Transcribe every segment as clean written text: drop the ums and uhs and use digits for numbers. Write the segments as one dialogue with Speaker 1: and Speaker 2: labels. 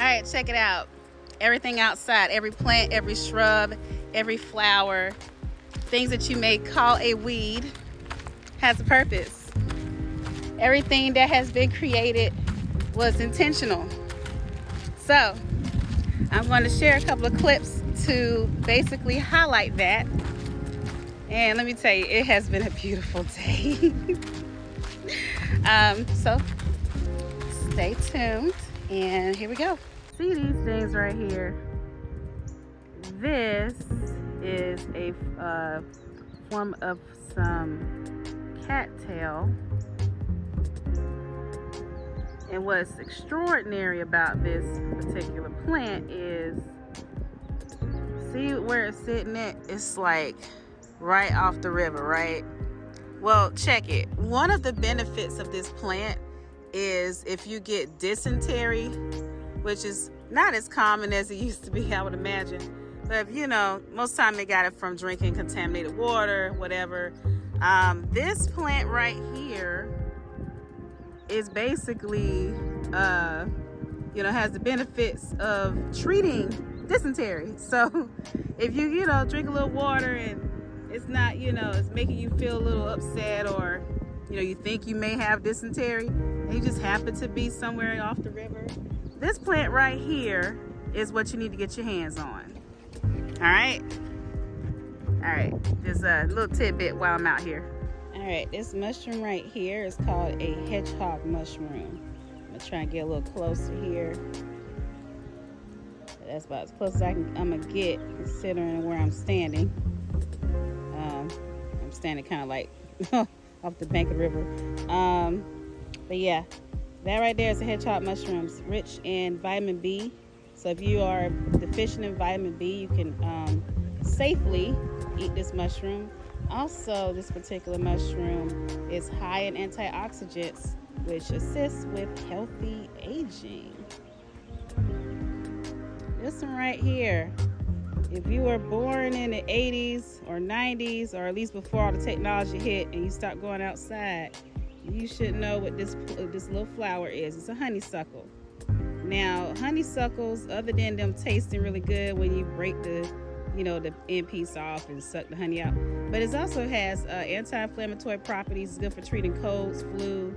Speaker 1: right, check it out. Everything outside, every plant, every shrub, every flower, things that you may call a weed, has a purpose. Everything that has been created was intentional. So I'm going to share a couple of clips to basically highlight that. And let me tell you, it has been a beautiful day. So stay tuned, and here we go. See these things right here? This is a form of some cattail. And what's extraordinary about this particular plant is, see where it's sitting at? It's like right off the river, right? Well, check it. One of the benefits of this plant is if you get dysentery, which is not as common as it used to be, I would imagine. But if, you know, most time they got it from drinking contaminated water, whatever. This plant right here is basically, you know, has the benefits of treating dysentery. So if you know, drink a little water and it's not, you know, it's making you feel a little upset, or, you know, you think you may have dysentery and you just happen to be somewhere off the river, this plant right here is what you need to get your hands on. All right. Just a little tidbit while I'm out here. All right, this mushroom right here is called a hedgehog mushroom. I'm gonna try and get a little closer here. That's about as close as I'm gonna get, considering where I'm standing. I'm standing kind of like off the bank of the river. But yeah, that right there is a hedgehog mushroom. It's rich in vitamin B. So if you are deficient in vitamin B, you can safely eat this mushroom. Also, this particular mushroom is high in antioxidants, which assists with healthy aging. This one right here, if you were born in the 80s or 90s, or at least before all the technology hit and you start going outside, you should know what this little flower is. It's a honeysuckle. Now, honeysuckles, other than them tasting really good when you break the, you know, the end piece off and suck the honey out, but it also has anti-inflammatory properties. It's good for treating colds, flu.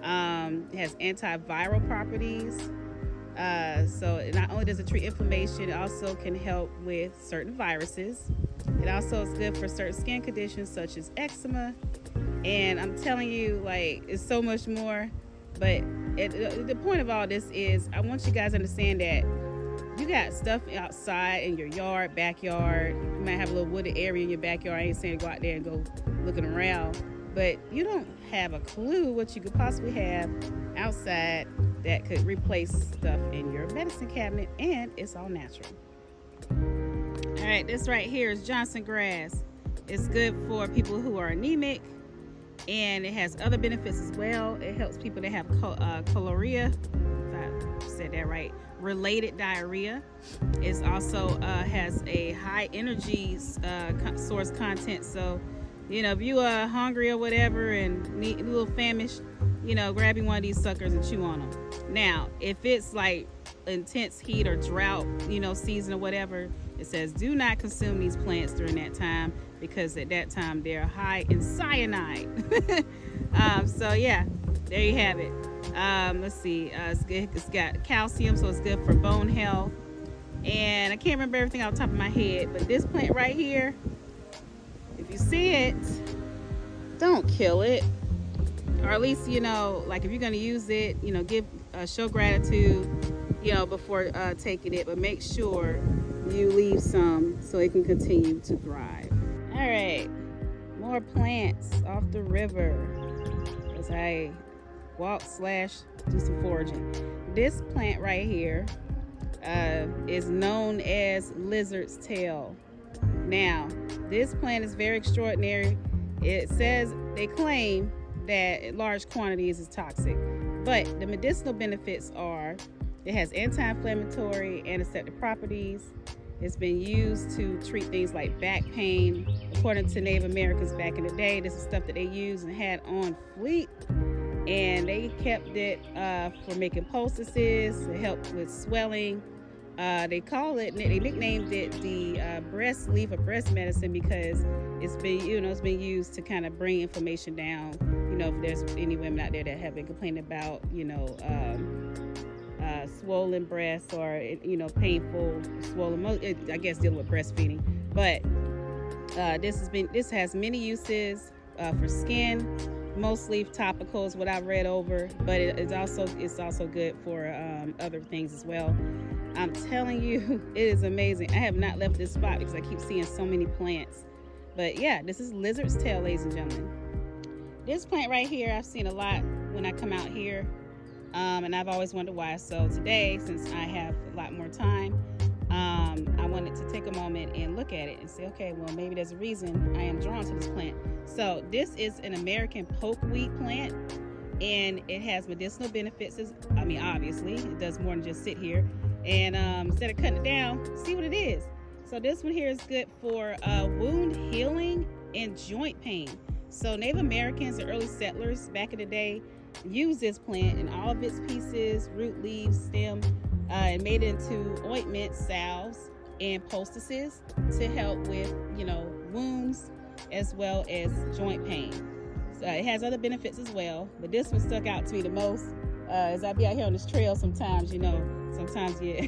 Speaker 1: It has antiviral properties. So not only does it treat inflammation, it also can help with certain viruses. It also is good for certain skin conditions such as eczema. And I'm telling you, like, it's so much more. But the point of all this is, I want you guys to understand that you got stuff outside in your yard, backyard. You might have a little wooded area in your backyard. I ain't saying to go out there and go looking around, but you don't have a clue what you could possibly have outside that could replace stuff in your medicine cabinet, and it's all natural. All right, this right here is Johnson grass. It's good for people who are anemic, and it has other benefits as well. It helps people that have cholera, if I said that right, related diarrhea. It also has a high energy source content. So, you know, if you are hungry or whatever and need a little famished, you know, grabbing one of these suckers and chew on them. Now, if it's like intense heat or drought, you know, season or whatever, it says do not consume these plants during that time, because at that time they're high in cyanide. So yeah, there you have it. Let's see, it's good. It's got calcium, so it's good for bone health. And I can't remember everything off the top of my head, but this plant right here, if you see it, don't kill it. Or at least, you know, like if you're going to use it, you know, show gratitude, you know, before taking it, but make sure you leave some so it can continue to thrive. All right, more plants off the river as I walk / do some foraging. This plant right here is known as lizard's tail. Now, this plant is very extraordinary. It says, they claim that in large quantities is toxic, but the medicinal benefits are, it has anti-inflammatory, antiseptic properties. It's been used to treat things like back pain. According to Native Americans back in the day, this is stuff that they used and had on fleet. and they kept it for making poultices to help with swelling. They nicknamed it the breast leaf of breast medicine because it's been used to kind of bring inflammation down. If there's any women out there that have been complaining about, swollen breasts or, painful, swollen, I guess dealing with breastfeeding. But this has many uses for skin, mostly topicals, what I've read over, but it's also good for other things as well. I'm telling you, it is amazing. I have not left this spot because I keep seeing so many plants. But yeah, this is lizard's tail, ladies and gentlemen. This plant right here, I've seen a lot when I come out here, and I've always wondered why. So today, since I have a lot more time, I wanted to take a moment and look at it and say, okay, well, maybe there's a reason I am drawn to this plant. So this is an American pokeweed plant, and it has medicinal benefits. Obviously, it does more than just sit here. And instead of cutting it down, see what it is. So this one here is good for wound healing and joint pain. So Native Americans, the early settlers back in the day, used this plant in all of its pieces, root, leaves, stem, and made it into ointment, salves, and poultices to help with, wounds as well as joint pain. So it has other benefits as well, but this one stuck out to me the most as I be out here on this trail sometimes, sometimes, yeah.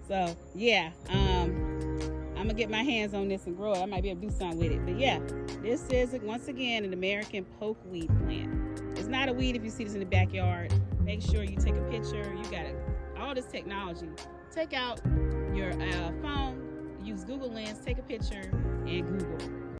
Speaker 1: So, yeah, I'm going to get my hands on this and grow it. I might be able to do something with it. But, yeah, this is, once again, an American pokeweed plant. It's not a weed if you see this in the backyard. Make sure you take a picture. You got all this technology. Take out your phone, use Google Lens, take a picture, and Google.